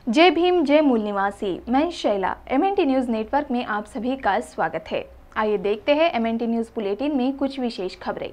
जय भीम जय मूल निवासी। मैं शैला, MNT न्यूज़ नेटवर्क में आप सभी का स्वागत है। आइए देखते हैं MNT न्यूज़ बुलेटिन में कुछ विशेष खबरें।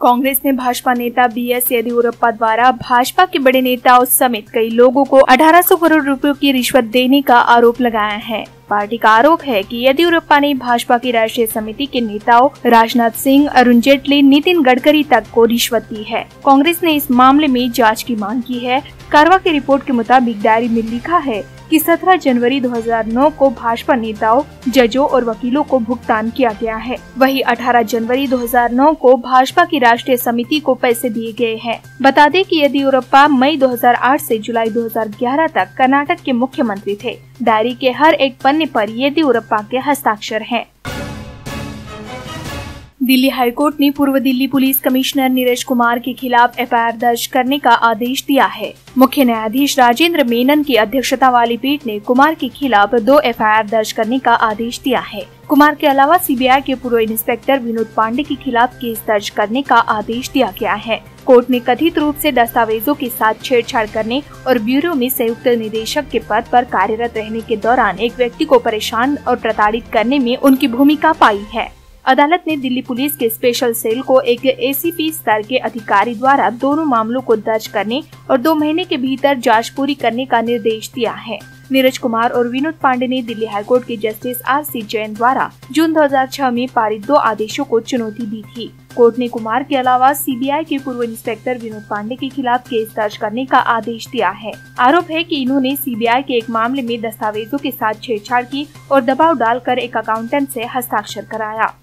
कांग्रेस ने भाजपा नेता BS येदियुरप्पा द्वारा भाजपा के बड़े नेताओं समेत कई लोगों को 1800 करोड़ रुपयों की रिश्वत देने का आरोप लगाया है। पार्टी का आरोप है कि येदियुरप्पा ने भाजपा की राष्ट्रीय समिति के नेताओं राजनाथ सिंह, अरुण जेटली, नितिन गडकरी तक को रिश्वत दी है। कांग्रेस ने इस मामले में जांच की मांग की है। कारवा की रिपोर्ट के मुताबिक डायरी में लिखा है कि 17 जनवरी 2009 को भाजपा नेताओं, जजों और वकीलों को भुगतान किया गया है। वहीं 18 जनवरी 2009 को भाजपा की राष्ट्रीय समिति को पैसे दिए गए हैं। बता दें कि येदियुरप्पा मई 2008 से जुलाई 2011 तक कर्नाटक के मुख्यमंत्री थे। डायरी के हर एक पन्ने पर येदियुरप्पा के हस्ताक्षर हैं। दिल्ली हाईकोर्ट ने पूर्व दिल्ली पुलिस कमिश्नर नीरज कुमार के खिलाफ FIR दर्ज करने का आदेश दिया है। मुख्य न्यायाधीश राजेंद्र मेनन की अध्यक्षता वाली पीठ ने कुमार के खिलाफ 2 FIR दर्ज करने का आदेश दिया है। कुमार के अलावा CBI के पूर्व इंस्पेक्टर विनोद पांडे के खिलाफ केस दर्ज करने का आदेश दिया गया है। कोर्ट ने कथित रूप से दस्तावेजों के साथ छेड़छाड़ करने और ब्यूरो में संयुक्त निदेशक के पद पर कार्यरत रहने के दौरान एक व्यक्ति को परेशान और प्रताड़ित करने में उनकी भूमिका पाई है। अदालत ने दिल्ली पुलिस के स्पेशल सेल को एक ACP स्तर के अधिकारी द्वारा दोनों मामलों को दर्ज करने और 2 महीने के भीतर जांच पूरी करने का निर्देश दिया है। नीरज कुमार और विनोद पांडे ने दिल्ली हाईकोर्ट के जस्टिस RC जैन द्वारा जून 2006 में पारित 2 आदेशों को चुनौती दी थी। कोर्ट ने कुमार के अलावा CBI के पूर्व इंस्पेक्टर विनोद पांडे के खिलाफ केस दर्ज करने का आदेश दिया है। आरोप है कि इन्होंने CBI के एक मामले में दस्तावेजों के साथ छेड़छाड़ की और दबाव डालकर एक अकाउंटेंट से हस्ताक्षर कराया।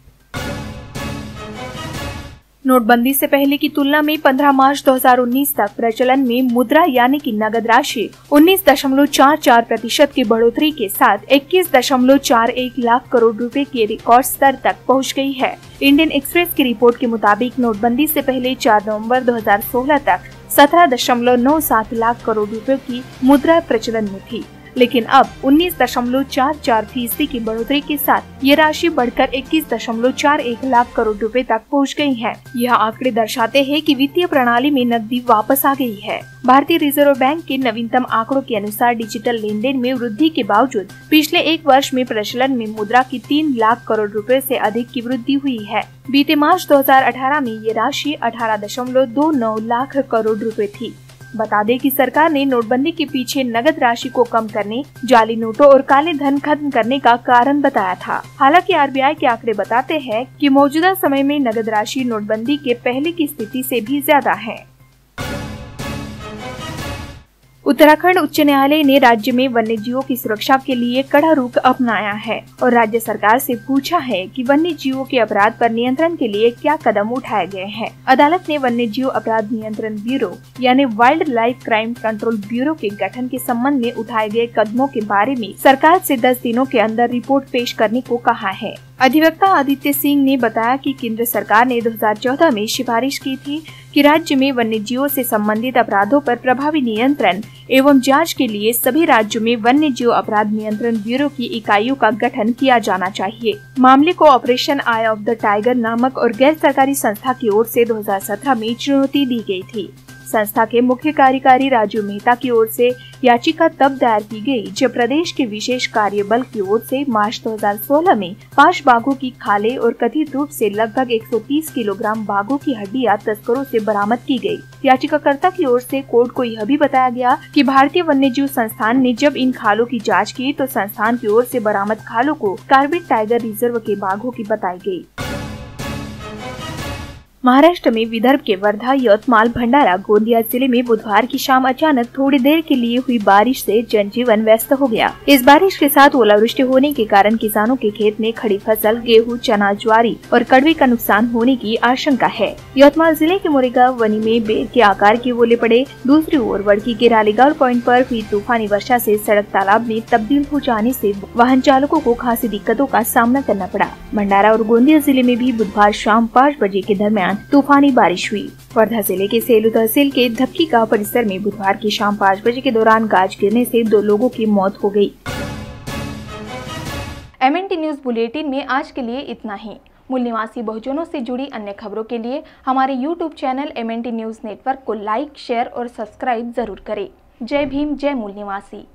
नोटबंदी से पहले की तुलना में 15 मार्च 2019 तक प्रचलन में मुद्रा यानी कि नगद राशि 19.44% की बढ़ोतरी के साथ 21.41 लाख करोड़ रुपए के रिकॉर्ड स्तर तक पहुंच गई है। इंडियन एक्सप्रेस की रिपोर्ट के मुताबिक नोटबंदी से पहले 4 नवंबर 2016 तक 17.97 लाख करोड़ रुपए की मुद्रा प्रचलन में थी, लेकिन अब 19.44% की बढ़ोतरी के साथ ये राशि बढ़कर 21.41 लाख करोड़ रुपए तक पहुंच गई है। यह आंकड़े दर्शाते हैं कि वित्तीय प्रणाली में नकदी वापस आ गई है। भारतीय रिजर्व बैंक के नवीनतम आंकड़ों के अनुसार डिजिटल लेन देन में वृद्धि के बावजूद पिछले 1 वर्ष में प्रचलन में मुद्रा की 3 लाख करोड़ रुपए से अधिक की वृद्धि हुई है। बीते मार्च 2018 में ये राशि 18.29 लाख करोड़ रुपए थी। बता दें कि सरकार ने नोटबंदी के पीछे नगद राशि को कम करने, जाली नोटों और काले धन खत्म करने का कारण बताया था। हालांकि RBI के आंकड़े बताते हैं कि मौजूदा समय में नगद राशि नोटबंदी के पहले की स्थिति से भी ज्यादा है। उत्तराखंड उच्च न्यायालय ने राज्य में वन्य जीवों की सुरक्षा के लिए कड़ा रुख अपनाया है और राज्य सरकार से पूछा है कि वन्य जीवों के अपराध पर नियंत्रण के लिए क्या कदम उठाए गए हैं। अदालत ने वन्य जीव अपराध नियंत्रण ब्यूरो यानी wild life crime control bureau के गठन के संबंध में उठाए गए कदमों के बारे में सरकार से 10 दिनों के अंदर रिपोर्ट पेश करने को कहा है। अधिवक्ता आदित्य सिंह ने बताया कि केंद्र सरकार ने 2014 में सिफारिश की थी कि राज्य में वन्य जीवों से संबंधित अपराधों पर प्रभावी नियंत्रण एवं जांच के लिए सभी राज्यों में वन्य जीव अपराध नियंत्रण ब्यूरो की इकाइयों का गठन किया जाना चाहिए। मामले को operation I of the tiger नामक और गैर सरकारी संस्था की ओर से 2017 में चुनौती दी गई थी। संस्था के मुख्य कार्यकारी राजीव मेहता की ओर से याचिका तब दायर की गई जब प्रदेश के विशेष कार्य बल की ओर से मार्च 2016 में 5 बाघों की खालें और कथित रूप से लगभग 130 किलोग्राम बाघों की हड्डियां तस्करों से बरामद की गई। याचिकाकर्ता की ओर से कोर्ट को यह भी बताया गया कि भारतीय वन्यजीव संस्थान ने जब इन खालों की जाँच की तो संस्थान की ओर से बरामद खालों को कार्बेट टाइगर रिजर्व के बाघों की बताई गयी। महाराष्ट्र में विदर्भ के वर्धा, यवतमाल, भंडारा, गोंदिया जिले में बुधवार की शाम अचानक थोड़ी देर के लिए हुई बारिश से जनजीवन व्यस्त हो गया। इस बारिश के साथ ओलावृष्टि होने के कारण किसानों के खेत में खड़ी फसल गेहूं, चना, ज्वारी और कड़वे का नुकसान होने की आशंका है। यवतमाल जिले के मोरेगांव वनी में बेर के आकार के ओले पड़े। दूसरी ओर वड़की के रालीगांव पॉइंट पर हुई तूफानी वर्षा से सड़क तालाब में तब्दील हो जाने से वाहन चालकों को खासी दिक्कतों का सामना करना पड़ा। भंडारा और गोंदिया जिले में भी बुधवार शाम 5 बजे के दरमियान तूफानी बारिश हुई। वर्धा जिले के सेलू तहसील के धपकी गांव परिसर में बुधवार की शाम 5 बजे के दौरान गाज गिरने से 2 लोगों की मौत हो गई। MNT न्यूज़ बुलेटिन में आज के लिए इतना ही। मूल निवासी बहुजनों से जुड़ी अन्य खबरों के लिए हमारे YouTube channel MNT news network को लाइक, शेयर और सब्सक्राइब जरूर करें। जय भीम जय मूल निवासी।